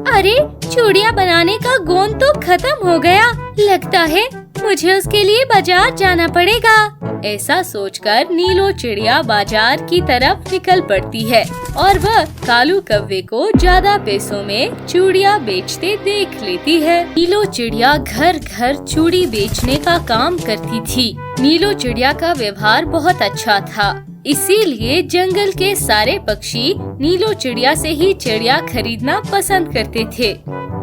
अरे चूड़िया बनाने का गोंद तो खत्म हो गया। लगता है मुझे उसके लिए बाजार जाना पड़ेगा। ऐसा सोचकर नीलो चिड़िया बाजार की तरफ निकल पड़ती है और वह कालू कौवे को ज्यादा पैसों में चूड़िया बेचते देख लेती है। नीलो चिड़िया घर घर चूड़ी बेचने का काम करती थी। नीलो चिड़िया का व्यवहार बहुत अच्छा था, इसीलिए जंगल के सारे पक्षी नीलो चिड़िया से ही चिड़िया खरीदना पसंद करते थे।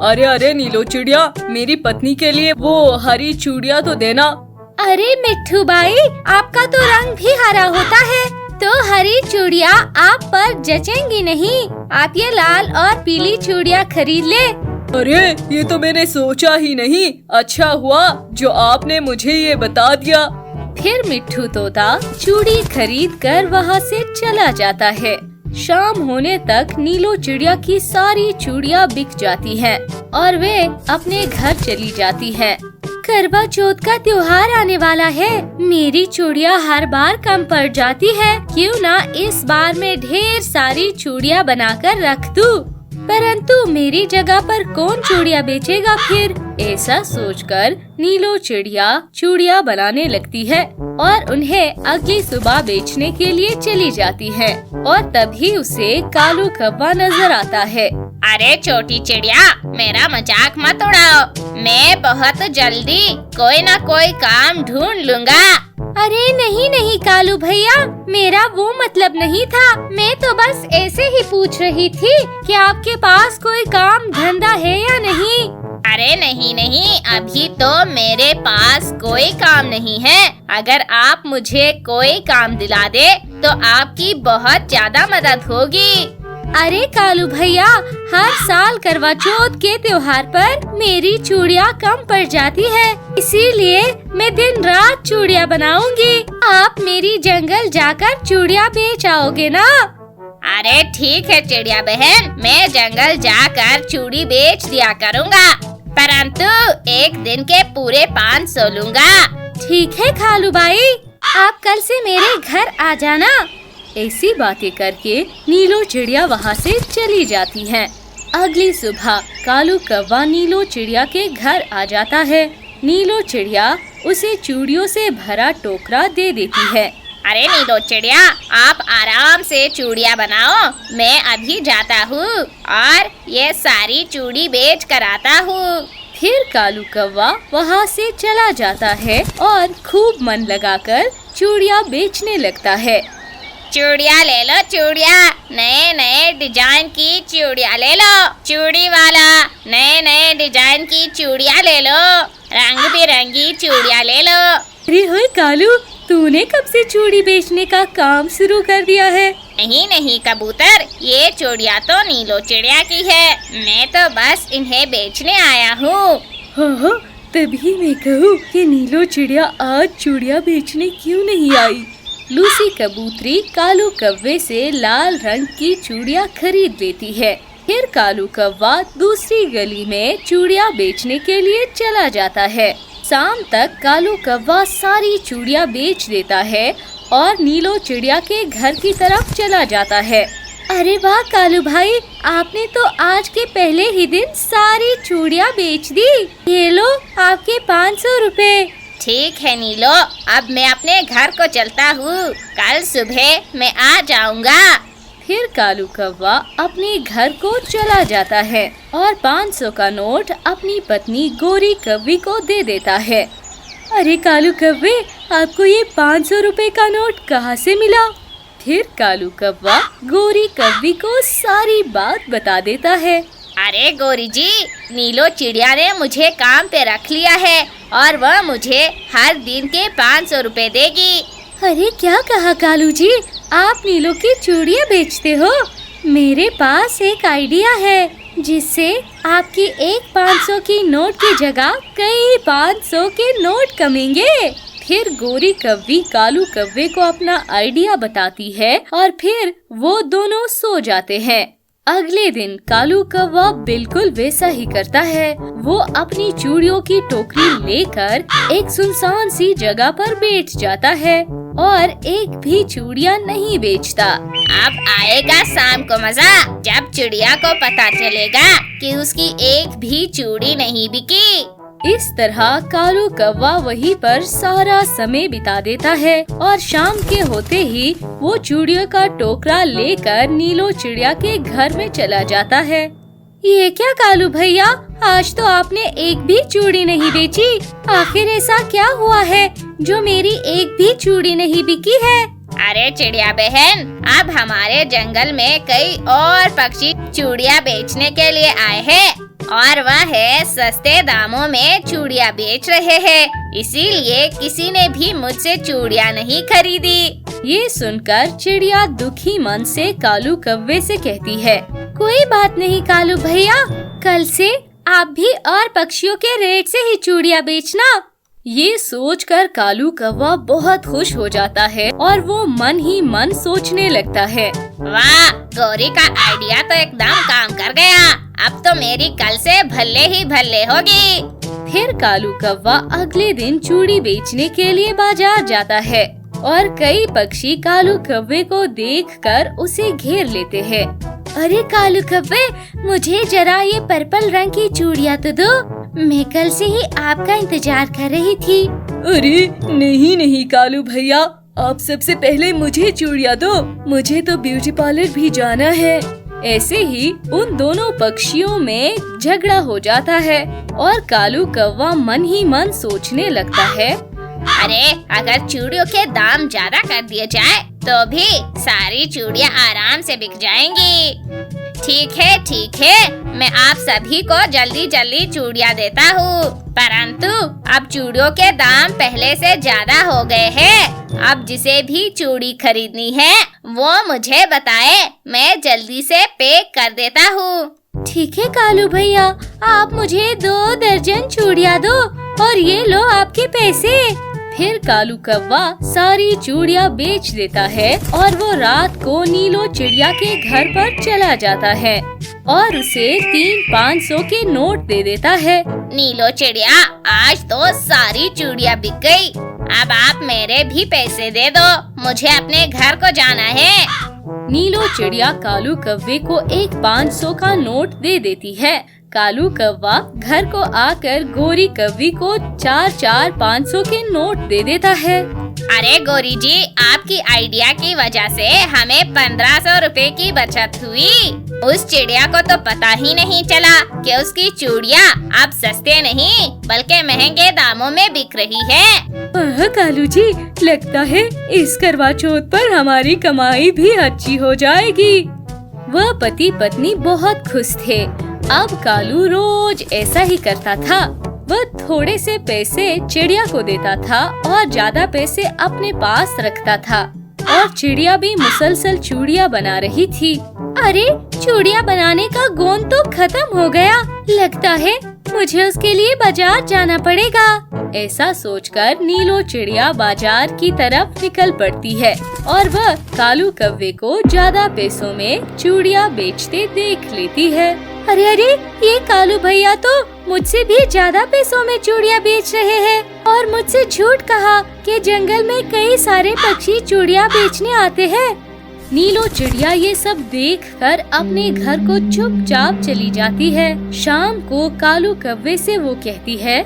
अरे अरे नीलो चिड़िया, मेरी पत्नी के लिए वो हरी चूड़िया तो देना। अरे मिट्ठू भाई, आपका तो रंग भी हरा होता है, तो हरी चूड़िया आप पर जचेंगी नहीं। आप ये लाल और पीली चूड़िया खरीद ले। अरे ये तो मैंने सोचा ही नहीं। अच्छा हुआ जो आपने मुझे ये बता दिया। फिर मिट्ठू तोता चूड़ी खरीद कर वहाँ से चला जाता है। शाम होने तक नीलो चिड़िया की सारी चूड़ियाँ बिक जाती हैं और वे अपने घर चली जाती हैं। करवा चौथ का त्योहार आने वाला है, मेरी चूड़ियाँ हर बार कम पड़ जाती है। क्यों ना इस बार मैं ढेर सारी चूड़ियाँ बनाकर रख दूं। परंतु मेरी जगह पर कौन चूड़ियाँ बेचेगा फिर? ऐसा सोचकर नीलो चिड़िया चूड़ियाँ बनाने लगती है और उन्हें अगली सुबह बेचने के लिए चली जाती है। और तभी उसे कालू कौवा नजर आता है। अरे छोटी चिड़िया, मेरा मजाक मत उड़ाओ, मैं बहुत जल्दी कोई ना कोई काम ढूंढ लूँगा। अरे नहीं नहीं कालू भैया, मेरा वो मतलब नहीं था। मैं तो बस ऐसे ही पूछ रही थी कि आपके पास कोई काम धंधा है या नहीं। अरे नहीं नहीं, अभी तो मेरे पास कोई काम नहीं है। अगर आप मुझे कोई काम दिला दे तो आपकी बहुत ज्यादा मदद होगी। अरे कालू भैया, हर साल करवा चौथ के त्योहार पर मेरी चूड़ियाँ कम पड़ जाती है, इसीलिए मैं दिन रात चूड़ियाँ बनाऊंगी। आप मेरी जंगल जाकर चूड़ियाँ बेच आओगे ना? अरे ठीक है चिड़िया बहन, मैं जंगल जाकर चूड़ी बेच दिया करूँगा, परंतु एक दिन के पूरे 500 लूँगा। ठीक है कालू भाई, आप कल से मेरे घर आ जाना। ऐसी बातें करके नीलो चिड़िया वहाँ से चली जाती है। अगली सुबह कालू कौवा नीलो चिड़िया के घर आ जाता है। नीलो चिड़िया उसे चूड़ियों से भरा टोकरा दे देती है। अरे नीलो चिड़िया, आप आराम से चूड़ियाँ बनाओ, मैं अभी जाता हूँ और ये सारी चूड़ी बेच कर आता हूँ। फिर कालू कौवा वहाँ से चला जाता है और खूब मन लगाकर चूड़ियाँ बेचने लगता है। चूड़ियाँ ले लो चूड़ियाँ, नए नए डिजाइन की चूड़ियाँ ले लो। चूड़ी वाला, नए नए डिजाइन की चूड़ियाँ ले लो, रंग बिरंगी चूड़ियाँ ले लो। अरे होय कालू, तूने कब से चूड़ी बेचने का काम शुरू कर दिया है? नहीं नहीं कबूतर, ये चूड़ियाँ तो नीलो चिड़िया की है, मैं तो बस इन्हें बेचने आया हूँ। हाँ, तभी मैं कहूँ कि नीलो चिड़िया आज चूड़ियाँ बेचने क्यों नहीं आई। लूसी कबूतरी कालू कौवे से लाल रंग की चूड़ियाँ खरीद लेती है। फिर कालू कौवा दूसरी गली में चूड़ियाँ बेचने के लिए चला जाता है। शाम तक कालू कौवा सारी चूड़ियाँ बेच देता है और नीलो चिड़िया के घर की तरफ चला जाता है। अरे वाह कालू भाई, आपने तो आज के पहले ही दिन सारी चूड़ियाँ बेच दी। ये लो आपके 500 रुपए। ठीक है नीलो, अब मैं अपने घर को चलता हूँ, कल सुबह मैं आ जाऊँगा। फिर कालू कौवा अपने घर को चला जाता है और 500 का नोट अपनी पत्नी गोरी कौवी को दे देता है। अरे कालू कौवे, आपको ये 500 रुपए का नोट कहाँ से मिला? फिर कालू कौवा गोरी कौवी को सारी बात बता देता है। अरे गोरी जी, नीलो चिड़िया ने मुझे काम पे रख लिया है और वह मुझे हर दिन के 500 रुपए देगी। अरे क्या कहा कालू जी, आप नीलो की चूड़ियाँ बेचते हो? मेरे पास एक आइडिया है जिससे आपकी एक 500 की नोट की जगह कई 500 के नोट कमेंगे। फिर गोरी कौवी कालू कौवे को अपना आइडिया बताती है और फिर वो दोनों सो जाते हैं। अगले दिन कालू कौवा बिल्कुल वैसा ही करता है। वो अपनी चूड़ियों की टोकरी लेकर एक सुनसान सी जगह पर बैठ जाता है और एक भी चूड़ियाँ नहीं बेचता। अब आएगा शाम को मजा, जब चिड़िया को पता चलेगा कि उसकी एक भी चूड़ी नहीं बिकी। इस तरह कालू कौवा वहीं पर सारा समय बिता देता है और शाम के होते ही वो चूड़ियों का टोकरा लेकर नीलो चिड़िया के घर में चला जाता है। ये क्या कालू भैया, आज तो आपने एक भी चूड़ी नहीं बेची। आखिर ऐसा क्या हुआ है जो मेरी एक भी चूड़ी नहीं बिकी है? अरे चिड़िया बहन, अब हमारे जंगल में कई और पक्षी चूड़िया बेचने के लिए आए हैं और वह है सस्ते दामों में चूड़िया बेच रहे हैं, इसीलिए किसी ने भी मुझसे चूड़िया नहीं खरीदी। ये सुनकर चिड़िया दुखी मन से कालू कौवे से कहती है, कोई बात नहीं कालू भैया, कल से आप भी और पक्षियों के रेट से ही चूड़िया बेचना। ये सोचकर कालू कौवा बहुत खुश हो जाता है और वो मन ही मन सोचने लगता है, वाह, गौरी का आइडिया तो एकदम काम कर गया। अब तो मेरी कल से भल्ले ही भल्ले होगी। फिर कालू कौवा अगले दिन चूड़ी बेचने के लिए बाजार जाता है और कई पक्षी कालू कौवे को देखकर उसे घेर लेते हैं। अरे कालू कौवे, मुझे जरा ये पर्पल रंग की चूड़ियाँ तो दो, मैं कल से ही आपका इंतजार कर रही थी। अरे नहीं नहीं कालू भैया, आप सबसे पहले मुझे चूड़ियाँ दो, मुझे तो ब्यूटी पार्लर भी जाना है। ऐसे ही उन दोनों पक्षियों में झगड़ा हो जाता है और कालू कौवा मन ही मन सोचने लगता है, अरे अगर चूड़ियों के दाम ज्यादा कर दिए जाए तो भी सारी चूड़ियाँ आराम से बिक जाएंगी। ठीक है, मैं आप सभी को जल्दी जल्दी चूड़ियाँ देता हूँ, परंतु अब चूड़ियों के दाम पहले से ज्यादा हो गए हैं। अब जिसे भी चूड़ी खरीदनी है वो मुझे बताए, मैं जल्दी से पैक कर देता हूँ। ठीक है कालू भैया, आप मुझे 2 दर्जन चूड़ियाँ दो और ये लो आपके पैसे। फिर कालू कौवा सारी चूड़ियाँ बेच देता है और वो रात को नीलो चिड़िया के घर पर चला जाता है और उसे 300-500 के नोट दे देता है। नीलो चिड़िया, आज तो सारी चूड़ियाँ बिक गई, अब आप मेरे भी पैसे दे दो, मुझे अपने घर को जाना है। नीलो चिड़िया कालू कौवे को एक 500 का नोट दे देती है। कालू कौवा घर को आकर गोरी कौवी को 4-4-500 के नोट दे देता है। अरे गोरी जी, आपकी आइडिया की वजह से हमें 1500 रुपए की बचत हुई। उस चिड़िया को तो पता ही नहीं चला कि उसकी चूड़ियाँ अब सस्ते नहीं बल्कि महंगे दामों में बिक रही है। कालू जी, लगता है इस करवा चौथ पर हमारी कमाई भी अच्छी हो जाएगी। वह पति पत्नी बहुत खुश थे। अब कालू रोज ऐसा ही करता था, वह थोड़े से पैसे चिड़िया को देता था और ज्यादा पैसे अपने पास रखता था और चिड़िया भी मुसलसल चूड़ियाँ बना रही थी। अरे चूड़ियाँ बनाने का गोंद तो खत्म हो गया, लगता है मुझे उसके लिए बाजार जाना पड़ेगा। ऐसा सोचकर नीलो चिड़िया बाजार की तरफ निकल पड़ती है और वह कालू कौवे को ज्यादा पैसों में चूड़ियाँ बेचते देख लेती है। अरे ये कालू भैया तो मुझसे भी ज्यादा पैसों में चूड़ियाँ बेच रहे हैं और मुझसे झूठ कहा कि जंगल में कई सारे पक्षी चूड़ियाँ बेचने आते हैं। नीलो चिड़िया ये सब देखकर अपने घर को चुपचाप चली जाती है। शाम को कालू कौवे से वो कहती है,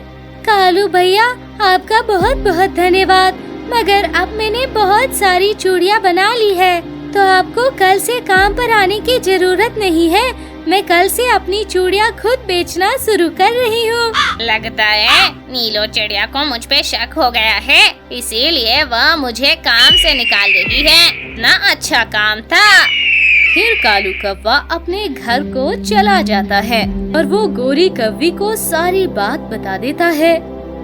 कालू भैया आपका बहुत बहुत धन्यवाद, मगर अब मैंने बहुत सारी चूड़ियाँ बना ली है तो आपको कल से काम पर आने की जरूरत नहीं है। मैं कल से अपनी चूड़ियाँ खुद बेचना शुरू कर रही हूँ। लगता है नीलो चिड़िया को मुझ पे शक हो गया है, इसीलिए वह मुझे काम से निकाल रही है। ना अच्छा काम था। फिर कालू कौवा अपने घर को चला जाता है और वो गोरी कौवी को सारी बात बता देता है।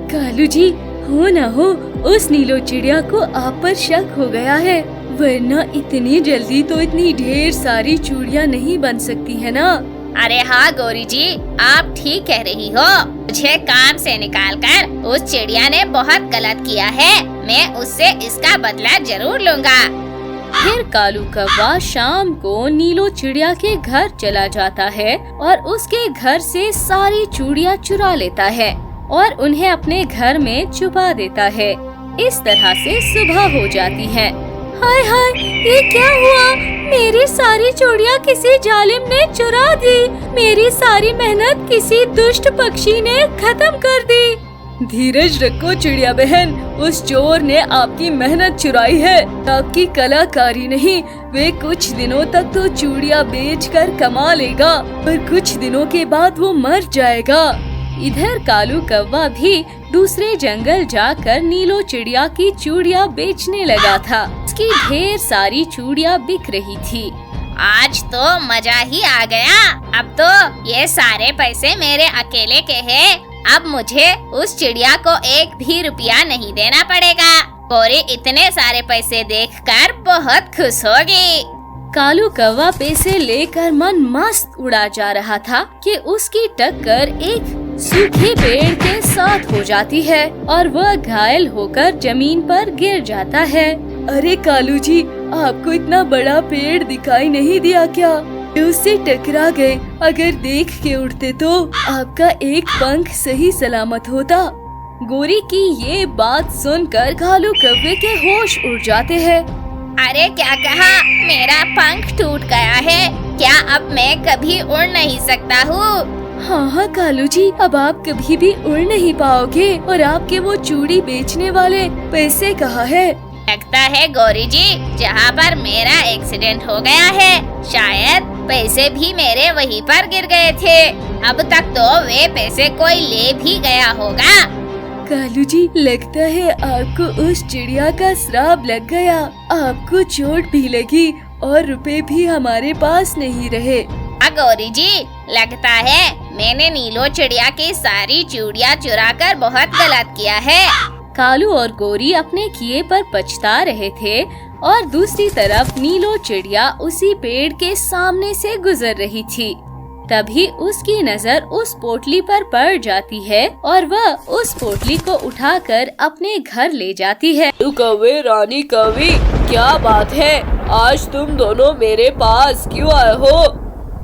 कालू जी, हो ना हो उस नीलो चिड़िया को आप पर शक हो गया है, वरना इतनी जल्दी तो इतनी ढेर सारी चूड़ियाँ नहीं बन सकती है ना। अरे हाँ गोरी जी, आप ठीक कह रही हो, मुझे काम से निकालकर उस चिड़िया ने बहुत गलत किया है, मैं उससे इसका बदला जरूर लूँगा। फिर कालू कौवा शाम को नीलो चिड़िया के घर चला जाता है और उसके घर से सारी चूड़ियाँ चुरा लेता है और उन्हें अपने घर में छुपा देता है। इस तरह से सुबह हो जाती है। हाय हाय, ये क्या हुआ? मेरी सारी चूड़ियाँ किसी जालिम ने चुरा दी। मेरी सारी मेहनत किसी दुष्ट पक्षी ने खत्म कर दी। धीरज रखो चिड़िया बहन, उस चोर ने आपकी मेहनत चुराई है, आपकी कलाकारी नहीं। वे कुछ दिनों तक तो चूड़ियाँ बेचकर कमा लेगा, पर कुछ दिनों के बाद वो मर जाएगा। इधर कालू कौवा भी दूसरे जंगल जाकर नीलो चिड़िया की चूड़ियाँ बेचने लगा था। उसकी ढेर सारी चूड़ियाँ बिक रही थी। आज तो मजा ही आ गया। अब तो ये सारे पैसे मेरे अकेले के हैं। अब मुझे उस चिड़िया को एक भी रुपया नहीं देना पड़ेगा। गौरी इतने सारे पैसे देखकर बहुत खुश होगी। कालू कौवा पैसे लेकर मन मस्त उड़ा जा रहा था कि उसकी टक्कर एक सूखे पेड़ के साथ हो जाती है और वह घायल होकर जमीन पर गिर जाता है। अरे कालू जी, आपको इतना बड़ा पेड़ दिखाई नहीं दिया क्या? उससे टकरा गए। अगर देख के उड़ते तो आपका एक पंख सही सलामत होता। गोरी की ये बात सुनकर कालू कौवे के होश उड़ जाते हैं। अरे क्या कहा? मेरा पंख टूट गया है। क्या अब मैं कभी उड़ नहीं सकता हूँ? हाँ कालू जी, अब आप कभी भी उड़ नहीं पाओगे। और आपके वो चूड़ी बेचने वाले पैसे कहाँ है? लगता है गौरी जी, जहाँ पर मेरा एक्सीडेंट हो गया है, शायद पैसे भी मेरे वहीं पर गिर गए थे। अब तक तो वे पैसे कोई ले भी गया होगा। कालू जी, लगता है आपको उस चिड़िया का श्राप लग गया। आपको चोट भी लगी और रुपए भी हमारे पास नहीं रहे। गौरी जी, लगता है मैंने नीलो चिड़िया की सारी चूड़ियाँ चुराकर बहुत गलत किया है। कालू और गोरी अपने किए पर पछता रहे थे और दूसरी तरफ नीलो चिड़िया उसी पेड़ के सामने से गुजर रही थी। तभी उसकी नजर उस पोटली पर पड़ जाती है और वह उस पोटली को उठाकर अपने घर ले जाती है। कौवे, रानी कौवी, क्या बात है? आज तुम दोनों मेरे पास क्यों आए हो?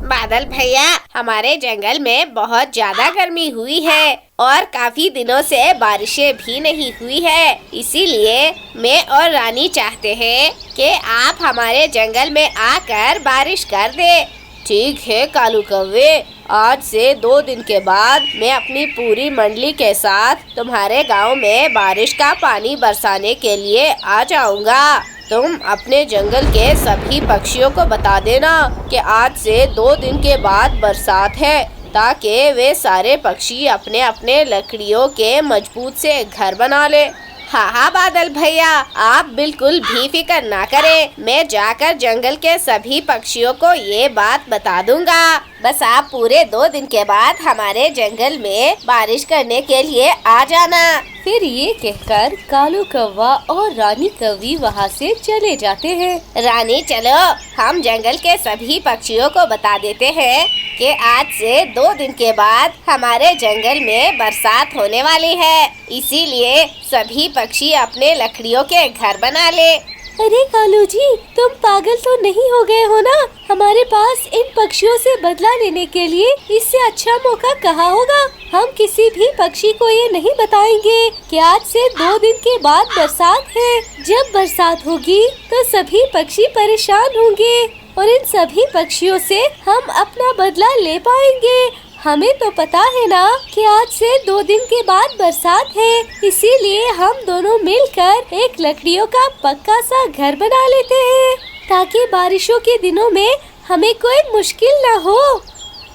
बादल भैया, हमारे जंगल में बहुत ज्यादा गर्मी हुई है और काफी दिनों से बारिशें भी नहीं हुई है। इसीलिए मैं और रानी चाहते हैं कि आप हमारे जंगल में आकर बारिश कर दे। ठीक है कालू कौवे, आज से 2 दिन के बाद मैं अपनी पूरी मंडली के साथ तुम्हारे गांव में बारिश का पानी बरसाने के लिए आ जाऊंगा। तुम अपने जंगल के सभी पक्षियों को बता देना कि आज से 2 दिन के बाद बरसात है, ताकि वे सारे पक्षी अपने अपने लकड़ियों के मजबूत से घर बना ले। हाँ बादल भैया, आप बिल्कुल भी फिक्र ना करें। मैं जाकर जंगल के सभी पक्षियों को ये बात बता दूंगा। बस आप पूरे 2 दिन के बाद हमारे जंगल में बारिश करने के लिए आ जाना। फिर ये कहकर कालू कौवा और रानी कौवी वहाँ से चले जाते हैं। रानी चलो, हम जंगल के सभी पक्षियों को बता देते हैं कि आज से 2 दिन के बाद हमारे जंगल में बरसात होने वाली है। इसीलिए सभी पक्षी अपने लकड़ियों के घर बना ले। अरे कालू जी, तुम पागल तो नहीं हो गए हो ना? हमारे पास इन पक्षियों से बदला लेने के लिए इससे अच्छा मौका कहाँ होगा? हम किसी भी पक्षी को ये नहीं बताएंगे कि आज से 2 दिन के बाद बरसात है। जब बरसात होगी तो सभी पक्षी परेशान होंगे और इन सभी पक्षियों से हम अपना बदला ले पाएंगे। हमें तो पता है ना कि आज से 2 दिन के बाद बरसात है, इसीलिए हम दोनों मिलकर एक लकड़ियों का पक्का सा घर बना लेते हैं, ताकि बारिशों के दिनों में हमें कोई मुश्किल न हो।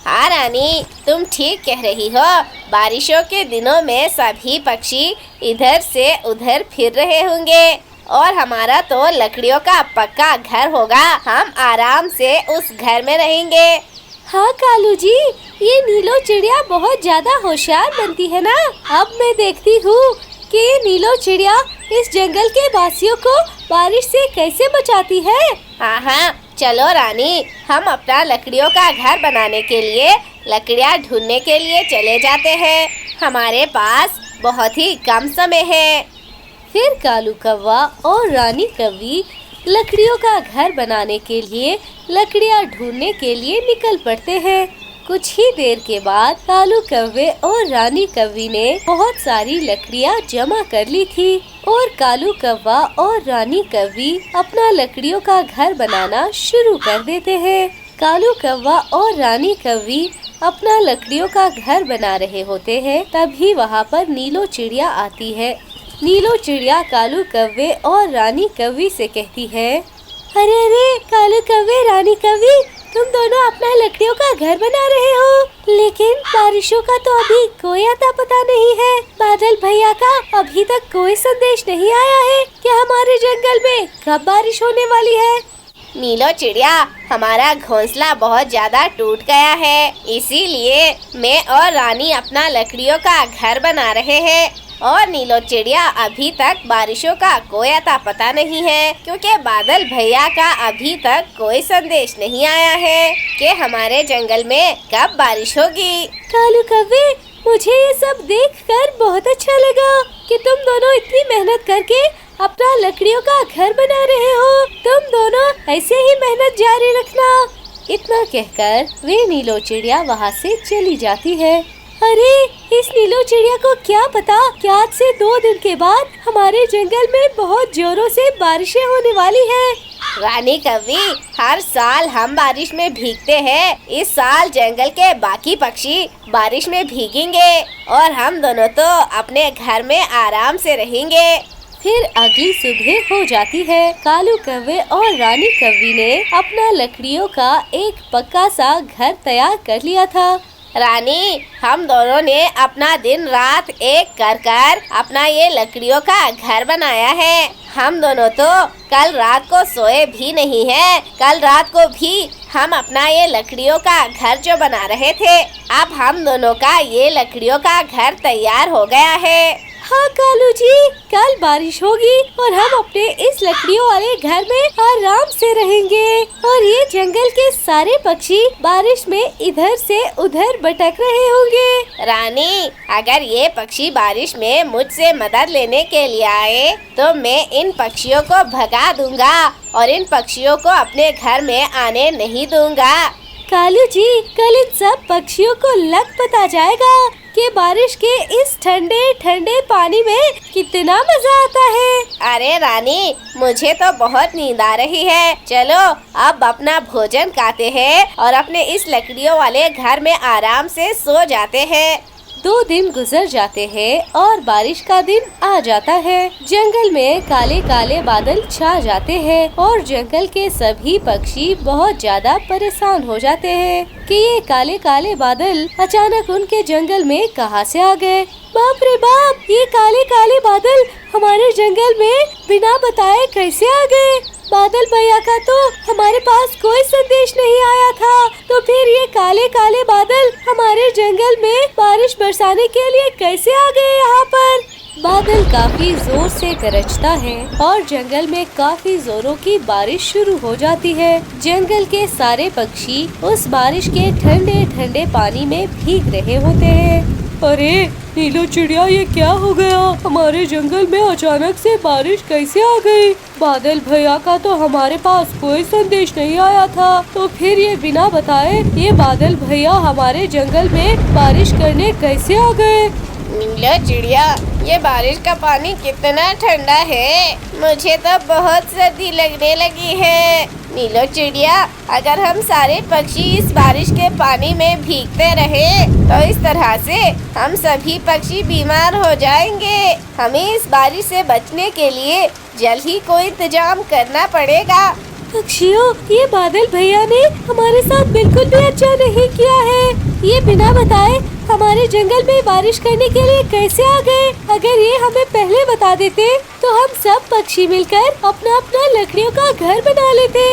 हाँ रानी, तुम ठीक कह रही हो। बारिशों के दिनों में सभी पक्षी इधर से उधर फिर रहे होंगे और हमारा तो लकड़ियों का पक्का घर होगा। हम आराम से उस घर में रहेंगे। हाँ कालू जी, ये नीलो चिड़िया बहुत ज्यादा होशियार बनती है ना। अब मैं देखती हूँ कि ये नीलो चिड़िया इस जंगल के वासियों को बारिश से कैसे बचाती है। हाँ, चलो रानी, हम अपना लकड़ियों का घर बनाने के लिए लकड़ियाँ ढूंढने के लिए चले जाते हैं। हमारे पास बहुत ही कम समय है। फिर कालू कौवा और रानी कौवी लकड़ियों का घर बनाने के लिए लकड़ियाँ ढूंढने के लिए निकल पड़ते हैं। कुछ ही देर के बाद कालू कौवे और रानी कौवी ने बहुत सारी लकड़ियाँ जमा कर ली थी और कालू कौवा और रानी कौवी अपना लकड़ियों का घर बनाना शुरू कर देते हैं। कालू कौवा और रानी कौवी अपना लकड़ियों का घर बना रहे होते हैं, तभी वहाँ पर नीलो चिड़िया आती है। नीलो चिड़िया कालू कौवे और रानी कौवी से कहती है, अरे अरे कालू कौवे रानी कौवी, तुम दोनों अपना लकड़ियों का घर बना रहे हो, लेकिन बारिशों का तो अभी कोई अता पता नहीं है। बादल भैया का अभी तक कोई संदेश नहीं आया है कि हमारे जंगल में कब बारिश होने वाली है। नीलो चिड़िया, हमारा घोंसला बहुत ज्यादा टूट गया है, इसीलिए मैं और रानी अपना लकड़ियों का घर बना रहे हैं। और नीलो चिड़िया, अभी तक बारिशों का कोई अता पता नहीं है, क्योंकि बादल भैया का अभी तक कोई संदेश नहीं आया है कि हमारे जंगल में कब बारिश होगी। कालू कौवे, मुझे ये सब देखकर बहुत अच्छा लगा कि तुम दोनों इतनी मेहनत करके अपना लकड़ियों का घर बना रहे हो। तुम दोनों ऐसे ही मेहनत जारी रखना। इतना कहकर वे नीलो चिड़िया वहाँ से चली जाती है। अरे इस नीलो चिड़िया को क्या पता कि आज से 2 दिन के बाद हमारे जंगल में बहुत जोरों से बारिशें होने वाली है। रानी कौवी, हर साल हम बारिश में भीगते हैं, इस साल जंगल के बाकी पक्षी बारिश में भीगेंगे और हम दोनों तो अपने घर में आराम से रहेंगे। फिर अगली सुबह हो जाती है। कालू कौवे और रानी कौवी ने अपना लकड़ियों का एक पक्का सा घर तैयार कर लिया था। रानी, हम दोनों ने अपना दिन रात एक कर अपना ये लकड़ियों का घर बनाया है। हम दोनों तो कल रात को सोए भी नहीं है। कल रात को भी हम अपना ये लकड़ियों का घर जो बना रहे थे, अब हम दोनों का ये लकड़ियों का घर तैयार हो गया है। हाँ कालू जी, कल बारिश होगी और हम अपने इस लकड़ियों वाले घर में आराम से रहेंगे और ये जंगल के सारे पक्षी बारिश में इधर से उधर भटक रहे होंगे। रानी, अगर ये पक्षी बारिश में मुझसे मदद लेने के लिए आए तो मैं इन पक्षियों को भगा दूंगा और इन पक्षियों को अपने घर में आने नहीं दूंगा। कालू जी, कल इन सब पक्षियों को लग पता जाएगा कि बारिश के इस ठंडे ठंडे पानी में कितना मजा आता है। अरे रानी, मुझे तो बहुत नींद आ रही है। चलो अब अपना भोजन खाते हैं और अपने इस लकड़ियों वाले घर में आराम से सो जाते हैं। 2 दिन गुजर जाते हैं और बारिश का दिन आ जाता है। जंगल में काले काले बादल छा जाते हैं और जंगल के सभी पक्षी बहुत ज्यादा परेशान हो जाते हैं कि ये काले काले बादल अचानक उनके जंगल में कहां से आ गए। बाप रे बाप, ये काले काले बादल हमारे जंगल में बिना बताए कैसे आ गए? बादल भैया का तो हमारे पास कोई संदेश नहीं आया था, तो फिर ये काले काले बादल हमारे जंगल में बारिश बरसाने के लिए कैसे आ गए यहाँ पर? बादल काफी जोर से गरजता है और जंगल में काफी जोरों की बारिश शुरू हो जाती है। जंगल के सारे पक्षी उस बारिश के ठंडे ठंडे पानी में भीग रहे होते हैं। अरे नीलो चिड़िया, ये क्या हो गया? हमारे जंगल में अचानक से बारिश कैसे आ गई? बादल भैया का तो हमारे पास कोई संदेश नहीं आया था, तो फिर ये बिना बताए ये बादल भैया हमारे जंगल में बारिश करने कैसे आ गए? नीलो चिड़िया, ये बारिश का पानी कितना ठंडा है, मुझे तो बहुत सर्दी लगने लगी है। नीलो चिड़िया, अगर हम सारे पक्षी इस बारिश के पानी में भीगते रहे तो इस तरह से हम सभी पक्षी बीमार हो जाएंगे। हमें इस बारिश से बचने के लिए जल्द ही कोई इंतजाम करना पड़ेगा। पक्षियों, ये बादल भैया ने हमारे साथ बिल्कुल भी अच्छा नहीं किया है। ये बिना बताए हमारे जंगल में बारिश करने के लिए कैसे आ गए? अगर ये हमें पहले बता देते तो हम सब पक्षी मिलकर अपना अपना लकड़ियों का घर बना लेते।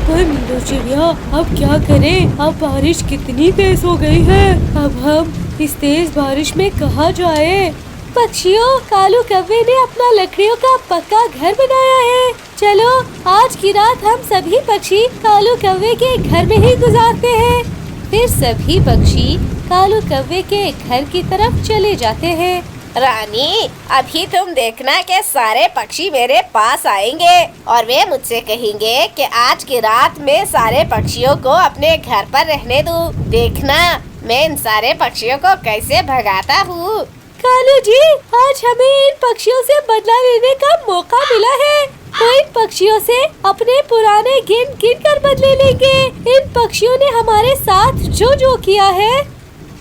पर नीलो चिड़िया, अब क्या करें? अब बारिश कितनी तेज हो गई है, अब हम इस तेज बारिश में कहाँ जाए? पक्षियों, कालू कौवे ने अपना लकड़ियों का पक्का घर बनाया है। चलो आज की रात हम सभी पक्षी कालू कौवे के घर में ही गुजारते हैं। फिर सभी पक्षी कालू कौवे के घर की तरफ चले जाते हैं। रानी, अभी तुम देखना कि सारे पक्षी मेरे पास आएंगे और वे मुझसे कहेंगे कि आज की रात मैं सारे पक्षियों को अपने घर पर रहने दूं। देखना मैं इन सारे पक्षियों को कैसे भगाता हूँ। कालू जी, आज हमें इन पक्षियों से बदला लेने का मौका मिला है। तो इन पक्षियों से अपने पुराने गिन गिन कर बदले लेंगे। इन पक्षियों ने हमारे साथ जो जो किया है।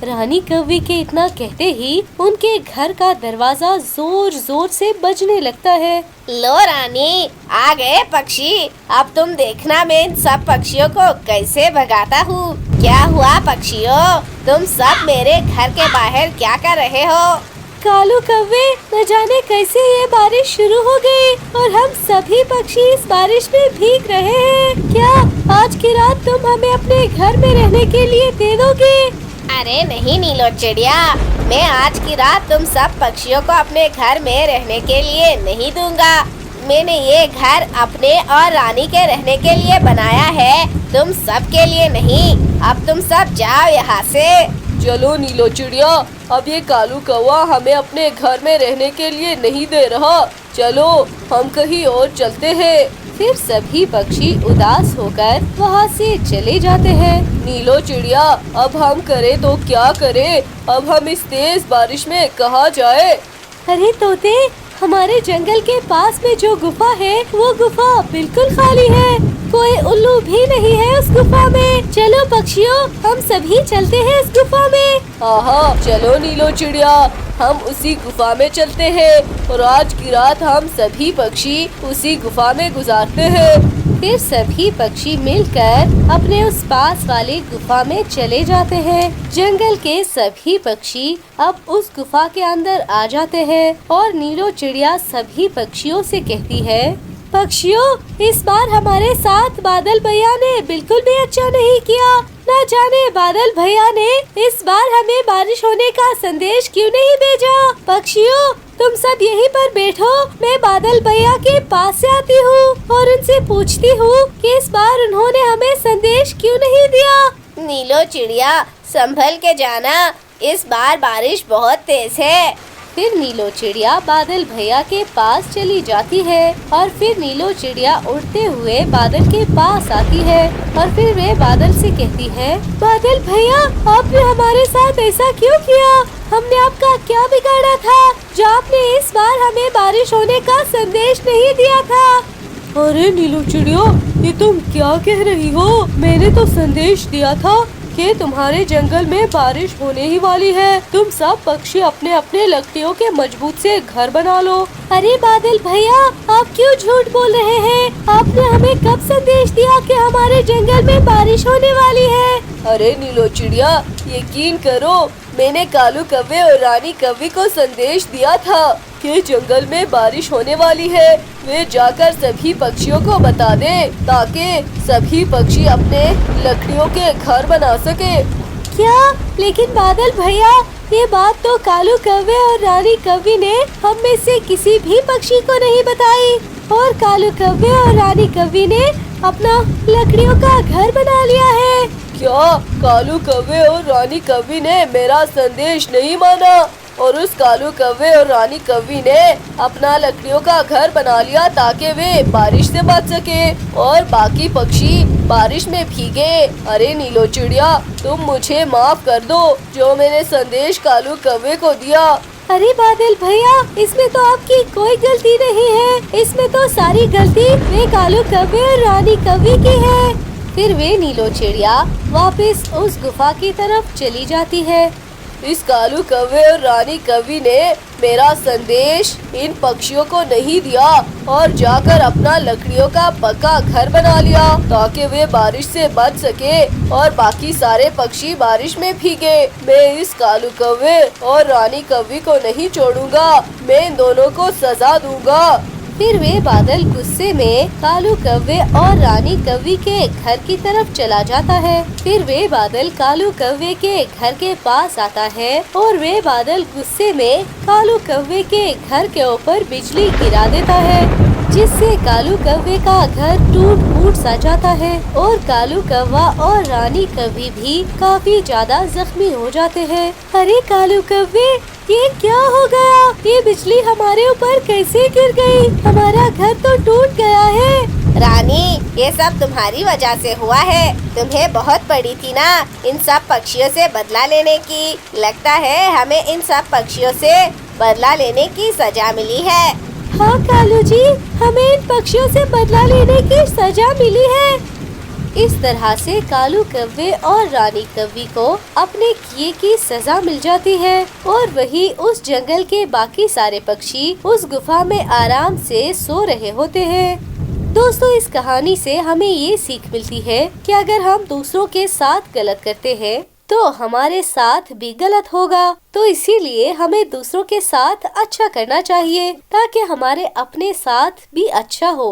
रानी कौवे के इतना कहते ही उनके घर का दरवाजा जोर जोर से बजने लगता है। लो रानी, आ गए पक्षी। अब तुम देखना मैं इन सब पक्षियों को कैसे भगाता हूँ। क्या हुआ पक्षियों, तुम सब मेरे घर के बाहर क्या कर रहे हो? कालू कौवे, न जाने कैसे ये बारिश शुरू हो गई और हम सभी पक्षी इस बारिश में भीग रहे हैं। क्या आज की रात तुम हमें अपने घर में रहने के लिए दे दोगे? अरे नहीं नीलो चिड़िया, मैं आज की रात तुम सब पक्षियों को अपने घर में रहने के लिए नहीं दूंगा। मैंने ये घर अपने और रानी के रहने के लिए बनाया है, तुम सब के लिए नहीं। अब तुम सब जाओ यहाँ से। चलो नीलो चिड़िया, अब ये कालू कौवा हमें अपने घर में रहने के लिए नहीं दे रहा। चलो हम कहीं और चलते हैं। फिर सभी पक्षी उदास होकर वहाँ से चले जाते हैं। नीलो चिड़िया, अब हम करें तो क्या करें? अब हम इस तेज बारिश में कहाँ जाए? अरे तोते, हमारे जंगल के पास में जो गुफा है वो गुफा बिल्कुल खाली है। कोई उल्लू भी नहीं है उस गुफा में। चलो पक्षियों, हम सभी चलते हैं इस गुफा में। हाँ, चलो नीलो चिड़िया, हम उसी गुफा में चलते हैं और आज की रात हम सभी पक्षी उसी गुफा में गुजारते हैं। फिर सभी पक्षी मिलकर अपने उस पास वाली गुफा में चले जाते हैं। जंगल के सभी पक्षी अब उस गुफा के अंदर आ जाते हैं और नीलो चिड़िया सभी पक्षियों से कहती है, पक्षियों, इस बार हमारे साथ बादल भैया ने बिल्कुल भी अच्छा नहीं किया। न जाने बादल भैया ने इस बार हमें बारिश होने का संदेश क्यों नहीं भेजा। पक्षियों, तुम सब यहीं पर बैठो, मैं बादल भैया के पास से आती हूँ और उनसे पूछती हूँ कि इस बार उन्होंने हमें संदेश क्यों नहीं दिया। नीलो चिड़िया, संभल के जाना, इस बार बारिश बहुत तेज है। फिर नीलो चिड़िया बादल भैया के पास चली जाती है और फिर नीलो चिड़िया उड़ते हुए बादल के पास आती है और फिर वे बादल से कहती है, बादल भैया, आपने हमारे साथ ऐसा क्यों किया? हमने आपका क्या बिगाड़ा था जो आपने इस बार हमें बारिश होने का संदेश नहीं दिया था? अरे नीलो चिड़िया, ये तुम क्या कह रही हो? मैंने तो संदेश दिया था कि तुम्हारे जंगल में बारिश होने ही वाली है। तुम सब पक्षी अपने अपने लकड़ियों के मजबूत से घर बना लो। अरे बादल भैया, आप क्यों झूठ बोल रहे हैं? आपने हमें कब संदेश दिया कि हमारे जंगल में बारिश होने वाली है? अरे नीलो चिड़िया, यकीन करो, मैंने कालू कौवे और रानी कौवी को संदेश दिया था कि जंगल में बारिश होने वाली है। वे जाकर सभी पक्षियों को बता दें ताकि सभी पक्षी अपने लकड़ियों के घर बना सके। क्या? लेकिन बादल भैया, ये बात तो कालू कौवे और रानी कौवी ने हम में से किसी भी पक्षी को नहीं बताई और कालू कौवे और रानी कौवी ने अपना लकड़ियों का घर बना लिया है। क्या कालू कौवे और रानी कौवी ने मेरा संदेश नहीं माना और उस कालू कौवे और रानी कौवी ने अपना लकड़ियों का घर बना लिया ताकि वे बारिश से बच सके और बाकी पक्षी बारिश में भीगे? अरे नीलो चिड़िया, तुम मुझे माफ कर दो जो मैंने संदेश कालू कौवे को दिया। अरे बादल भैया, इसमें तो आपकी कोई गलती नहीं है। इसमें तो सारी गलती वे कालू कौवे और रानी कौवी की है। फिर वे नीलो चिड़िया वापस उस गुफा की तरफ चली जाती है। इस कालू कौवे और रानी कौवी ने मेरा संदेश इन पक्षियों को नहीं दिया और जाकर अपना लकड़ियों का पक्का घर बना लिया ताकि वे बारिश से बच सके और बाकी सारे पक्षी बारिश में भीगे। मैं इस कालू कौवे और रानी कौवी को नहीं छोड़ूंगा, मैं इन दोनों को सजा दूंगा। फिर वे बादल गुस्से में कालू कौवे और रानी कौवी के घर की तरफ चला जाता है। फिर वे बादल कालू कौवे के घर के पास आता है और वे बादल गुस्से में कालू कौवे के घर के ऊपर बिजली गिरा देता है, जिससे कालू कौवे का घर टूट फूट सा जाता है और कालू कौवा और रानी कौवी भी काफी ज्यादा जख्मी हो जाते हैं। अरे कालू कौवे, ये क्या हो गया? ये बिजली हमारे ऊपर कैसे गिर गई? हमारा घर तो टूट गया है। रानी, ये सब तुम्हारी वजह से हुआ है। तुम्हें बहुत पड़ी थी ना इन सब पक्षियों से बदला लेने की। लगता है हमें इन सब पक्षियों से बदला लेने की सजा मिली है। हाँ कालू जी, हमें इन पक्षियों से बदला लेने की सजा मिली है। इस तरह से कालू कौवे और रानी कौवी को अपने किए की सजा मिल जाती है और वही उस जंगल के बाकी सारे पक्षी उस गुफा में आराम से सो रहे होते हैं। दोस्तों, इस कहानी से हमें ये सीख मिलती है कि अगर हम दूसरों के साथ गलत करते हैं तो हमारे साथ भी गलत होगा। तो इसीलिए हमें दूसरों के साथ अच्छा करना चाहिए ताकि हमारे अपने साथ भी अच्छा हो।